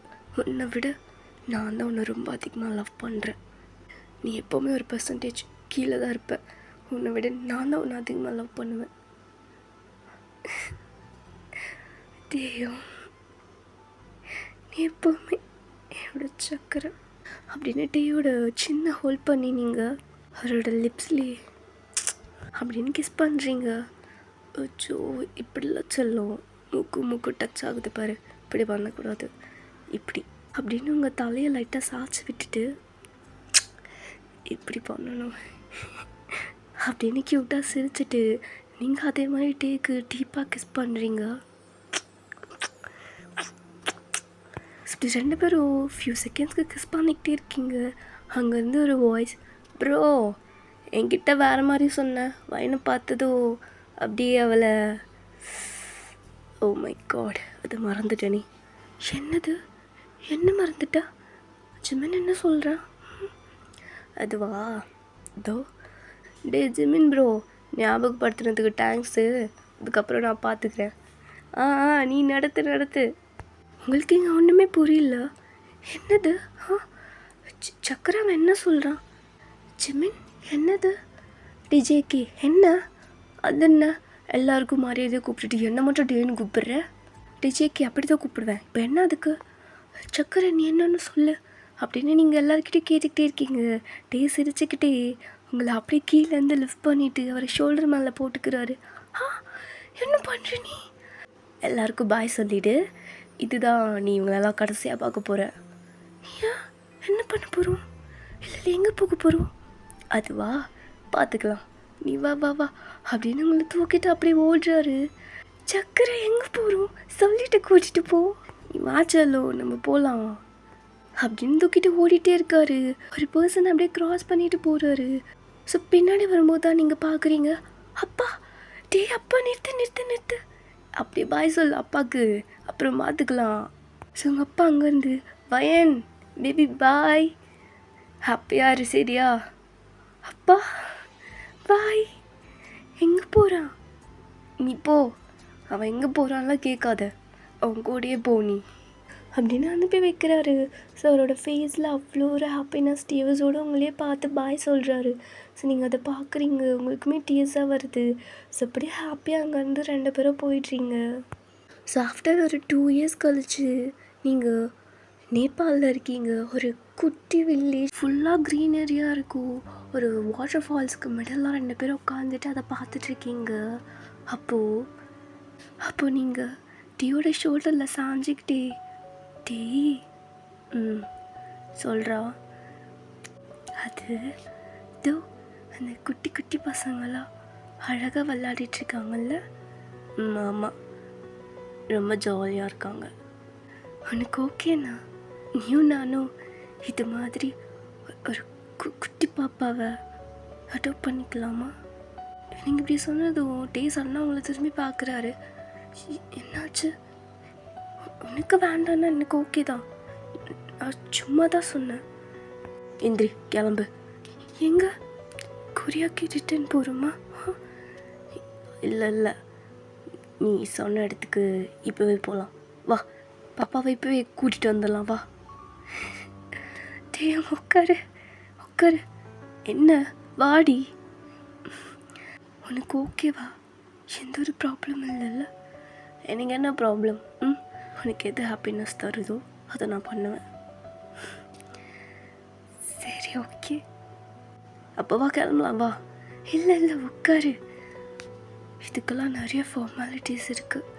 உன்னை விட நான் தான் உன்னை ரொம்ப அதிகமாக லவ் பண்ணுறேன். நீ எப்போவுமே ஒரு பர்சன்டேஜ் கீழே தான் இருப்ப. உன்னை விட நான் தான் உன்னை அதிகமாக லவ் பண்ணுவேன். டேயும் நீ எப்போவுமே என்னோட சக்கரை அப்படின்னு டேயோட சின்ன ஹோல்ட் பண்ணி நீங்கள் அவரோட லிப்ஸ்லேயே அப்படின்னு கிஸ் பண்ணுறீங்க. அச்சோ இப்படிலாம் சொல்லும். மூக்கு டச் ஆகுது பாரு, இப்படி பண்ணக்கூடாது, இப்படி அப்படின்னு உங்கள் தலையை லைட்டாக சாய்ச்சி விட்டுட்டு இப்படி பண்ணணும் அப்படின்னு க்யூட்டாக சிரிச்சிட்டு நீங்கள் அதே மாதிரி டேக்கு டீப்பாக கிஸ் பண்ணுறீங்க. இப்படி 2 பேரும் ஃபியூ செகண்ட்ஸ்க்கு கிஸ் பண்ணிக்கிட்டே இருக்கீங்க. அங்கேருந்து ஒரு வாய்ஸ், ப்ரோ என்கிட்ட வேறு மாதிரி சொன்னேன், வயனை பார்த்ததோ அப்படியே அவளை. ஓ மை காட், அது மறந்துட்டேனே. என்னது என்ன மறந்துட்டா? ஜிமின் என்ன சொல்கிறான்? அதுவா இதோ டே ஜிமின் ப்ரோ, ஞாபகப்படுத்துனதுக்கு தேங்க்ஸு. அதுக்கப்புறம் நான் பார்த்துக்கிறேன். நீ நடத்து. உங்களுக்கு இங்கே ஒன்றுமே புரியல. என்னது? சக்கரம் என்ன சொல்கிறான்? ஜிமின் என்னது? டிஜேகே என்ன? அது என்ன எல்லாருக்கும் மரியாதையை கூப்பிட்டுட்டு என்னை மட்டும் டேன்னு கூப்பிடுற? டிஜேகே அப்படி தான் கூப்பிடுவேன். இப்போ என்ன அதுக்கு? சக்கரை நீ என்னன்னு சொல்லு அப்படின்னு நீங்கள் எல்லாருக்கிட்டையும் கேட்டுக்கிட்டே இருக்கீங்க. டே சிரிச்சுக்கிட்டே உங்களை அப்படியே கீழேருந்து லிஃப்ட் பண்ணிவிட்டு அவரை ஷோல்டர் மேலே போட்டுக்கிறாரு. என்ன பண்ணுற நீ? எல்லாருக்கும் பாய் சொல்லிவிடு. இதுதான் நீ இவங்களெல்லாம் கடைசியாக பார்க்க போகிற. ஏன் என்ன பண்ண போகிறோம்? இல்லை எங்கே போக போகிறோம்? அதுவா பார்த்துக்கலாம், நீ வா அப்படின்னு உங்களை தூக்கிட்டு அப்படியே ஓடுறாரு. சக்கரை எங்கே போகிறோம் சொல்லிட்டு கூட்டிகிட்டு போ. நீ வாச்சலோ நம்ம போகலாம் அப்படின்னு தூக்கிட்டு ஓடிட்டே இருக்காரு. ஒரு பர்சன் அப்படியே க்ராஸ் பண்ணிட்டு போகிறாரு. ஸோ பின்னாடி வரும்போது தான் நீங்கள் பார்க்குறீங்க, அப்பா அப்பா நிறுத்து அப்படியே பாய் சொல்லு அப்பாவுக்கு, அப்புறம் பார்த்துக்கலாம். ஸோ உங்கள் அப்பா அங்கேருந்து, வயன் பேபி பாய், ஹாப்பியாக இரு சரியா? அப்பா பாய். எங்கே போகிறான்? நீ போ, அவன் எங்கே போகிறான்லாம் கேட்காத, அவங்க கூடயே போனி அப்படின்னு அனுப்பி வைக்கிறாரு. ஸோ அவரோட ஃபேஸில் அவ்வளோ ஒரு ஹாப்பினஸ், டியர்ஸோடு உங்களையே பார்த்து பாய் சொல்கிறாரு. ஸோ நீங்கள் அதை பார்க்குறீங்க, உங்களுக்குமே டியர்ஸாக வருது. ஸோ அப்படியே ஹாப்பியாக அங்கேருந்து 2 பேரும் போயிடுறீங்க. ஸோ ஆஃப்டர் ஒரு 2 இயர்ஸ் கழிச்சு நீங்கள் நேபாளில் இருக்கீங்க. ஒரு குட்டி வில்லேஜ் ஃபுல்லாக க்ரீனரியாக இருக்கும். ஒரு வாட்டர் ஃபால்ஸ்க்கு மிடலாம் 2 பேரும் உட்காந்துட்டு அதை பார்த்துட்ருக்கீங்க. அப்போது நீங்கள் டீயோட ஷோல்டரில் சாஞ்சிக்கிட்டே, டீ சொல்கிறா, அது இதோ அந்த குட்டி குட்டி பசங்களாம் அழகாக விளையாடிட்டுருக்காங்கல்ல. ஆமாம், ரொம்ப ஜாலியாக இருக்காங்க. உனக்கு ஓகேண்ணா? நீயும் நானும் இது மாதிரி ஒரு குட்டி பாப்பாவை அடாப்ட் பண்ணிக்கலாமா? நீங்கள் இப்படி சொன்னதும் டேஸ் அண்ணா அவங்கள திரும்பி பார்க்குறாரு. என்னாச்சு? உனக்கு வேண்டான்னா எனக்கு ஓகே தான், நான் சும்மா தான் சொன்னேன். இந்திரி கிளம்பு. எங்கே? கொரியாக்கு ரிட்டர்ன் போகிறோமா? இல்லை, நீ சொன்ன இடத்துக்கு இப்போவே போகலாம். வா, பாப்பாவை இப்போவே கூட்டிகிட்டு வந்துடலாம், வா. டேய் உட்காரு. என்ன வாடி, உனக்கு ஓகேவா? எந்த ஒரு ப்ராப்ளம் இல்லைல்ல? எனக்கு என்ன ப்ராப்ளம்? உனக்கு எது ஹாப்பினஸ் தருதோ அதை நான் பண்ணுவேன். சரி, ஓகே, அப்போ வா கிளம்பலாம், வா. இல்லை உட்காரு. இதுக்கெல்லாம் நிறைய ஃபார்மாலிட்டிஸ் இருக்குது.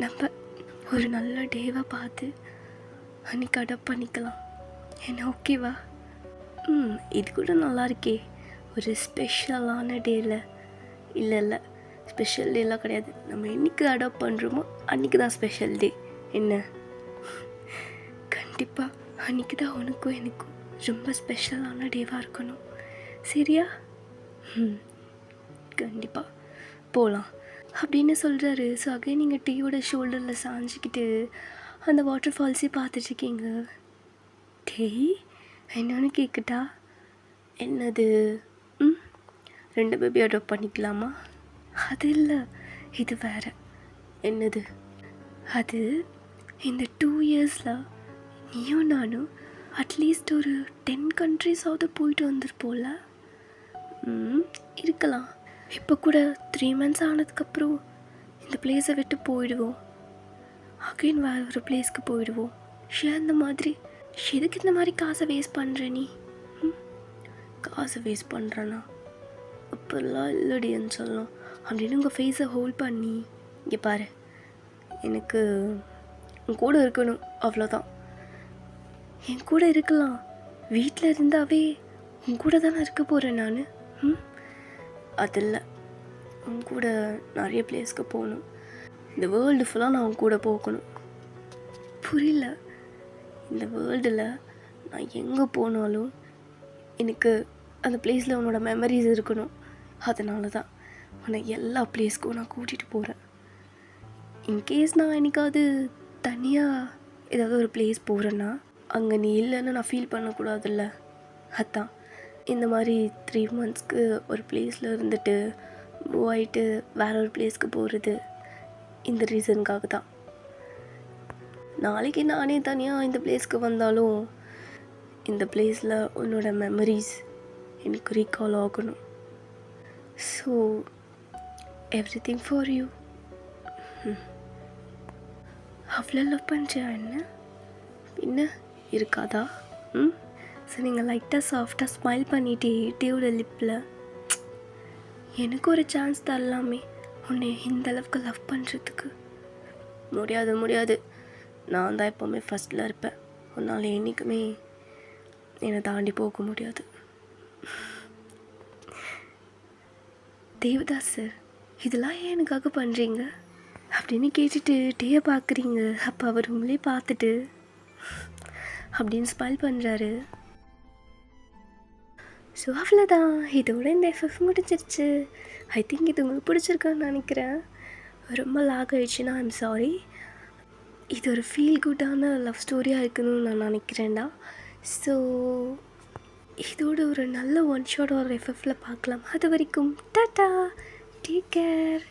நம்ம ஒரு நல்ல டேவாக பார்த்து அன்றைக்கி அடாப்ட் பண்ணிக்கலாம். என்ன ஓகேவா? இது கூட நல்லா இருக்கே. ஒரு ஸ்பெஷலான டேயில் இல்லை ஸ்பெஷல் டேலாம் கிடையாது. நம்ம என்றைக்கு அடாப்ட் பண்ணுறோமோ அன்றைக்கி தான் ஸ்பெஷல் டே. என்ன? கண்டிப்பாக அன்றைக்கி தான் உனக்கும் எனக்கும் ரொம்ப ஸ்பெஷலான டேவாக இருக்கணும். சரியா? கண்டிப்பாக போகலாம் அப்படின்னு சொல்கிறாரு. ஸோ அகைன் நீங்கள் டீயோட ஷோல்டரில் சாஞ்சிக்கிட்டு அந்த வாட்டர் ஃபால்ஸே பார்த்துட்ருக்கீங்க. டேய், என்னன்னு கேட்குட்டா? என்னது? 2 பேபி அடாப்ட் பண்ணிக்கலாமா? அது இல்லை, இது வேறு. என்னது? அது இந்த 2 இயர்ஸில் நீயும் நானும் அட்லீஸ்ட் ஒரு 10 கண்ட்ரிஸாவது போயிட்டு வந்துருப்போம்ல. இருக்கலாம். இப்போ கூட 3 months ஆனதுக்கப்புறம் இந்த பிளேஸை விட்டு போயிடுவோம். அகைன் வேறு ஒரு பிளேஸ்க்கு போயிடுவோம். இந்த மாதிரி எதுக்கு இந்த மாதிரி காசை வேஸ்ட் பண்ணுற நீ? காசை வேஸ்ட் பண்ணுறேன்னா அப்போல்லாம் இல்லடின்னு சொல்லலாம் அப்படின்னு உங்கள் ஃபேஸை ஹோல்ட் பண்ணி, இங்கே பாரு, எனக்கு உன் கூட இருக்கணும், அவ்வளோதான். என் கூட இருக்கலாம். வீட்டில் இருந்தாவே உன் கூட தானே இருக்க போகிறேன் நான். அது இல்லை, உன் கூட நிறைய பிளேஸ்க்கு போகணும். இந்த வேர்ல்டு ஃபுல்லாக நான் உன் கூட போகணும். புரியல? இந்த வேர்ல்டில் நான் எங்கே போனாலும் எனக்கு அந்த பிளேஸில் உன்னோட மெமரிஸ் இருக்கணும். அதனால தான் உன்னை எல்லா பிளேஸ்க்கும் நான் கூட்டிகிட்டு போகிறேன். இன்கேஸ் நான் என்னைக்காவது தனியாக ஏதாவது ஒரு பிளேஸ் போகிறேன்னா அங்கே நீ இல்லைன்னு நான் ஃபீல் பண்ணக்கூடாதுல்ல. அதான் இந்த மாதிரி 3 monthsக்கு ஒரு பிளேஸில் இருந்துட்டு மூவ் ஆகிட்டு வேற ஒரு பிளேஸ்க்கு போகிறது இந்த ரீசனுக்காக தான். நாளைக்கு நானே தனியாக இந்த பிளேஸ்க்கு வந்தாலும் இந்த பிளேஸில் உன்னோட மெமரிஸ் எனக்கு ரீகால் ஆகணும். So everything for you. அவ்வளோ லவ் பண்ணுறியா என்ன? பின்ன இருக்காதா? ஸோ நீங்கள் லைட்டாக சாஃப்டாக ஸ்மைல் பண்ணிட்டே டேவோட லிப்பில், எனக்கு ஒரு சான்ஸ் தரலாமே உன்னை இந்த அளவுக்கு லவ் பண்ணுறதுக்கு. முடியாது, நான் தான் எப்போவுமே ஃபஸ்ட்டில் இருப்பேன். உன்னால் என்றைக்குமே என்னை தாண்டி போக முடியாது. தேவதாஸ் சார், இதெல்லாம் ஏன் எனக்காக பண்ணுறீங்க அப்படின்னு கேட்டுட்டு டேயை பார்க்குறீங்க. அப்போ அவர் உங்களே பார்த்துட்டு அப்படின்னு ஸ்மைல் பண்ணுறாரு. ஸோ அவ்வளோதான், இதோட இந்த எஃப்எஃப் முடிஞ்சிருச்சு. ஐ திங்க் இது உங்களுக்கு பிடிச்சிருக்கான்னு நினைக்கிறேன். ரொம்ப லாக் ஆகிடுச்சுன்னா ஐம் சாரி. இது ஒரு ஃபீல் குட்டான லவ் ஸ்டோரியாக இருக்குதுன்னு நான் நினைக்கிறேன்டா. ஸோ இதோட ஒரு நல்ல ஒன் ஷாட் ஒரு எஃப்எஃப்பில் பார்க்கலாம். அது வரைக்கும் டாட்டா, டேக் கேர்.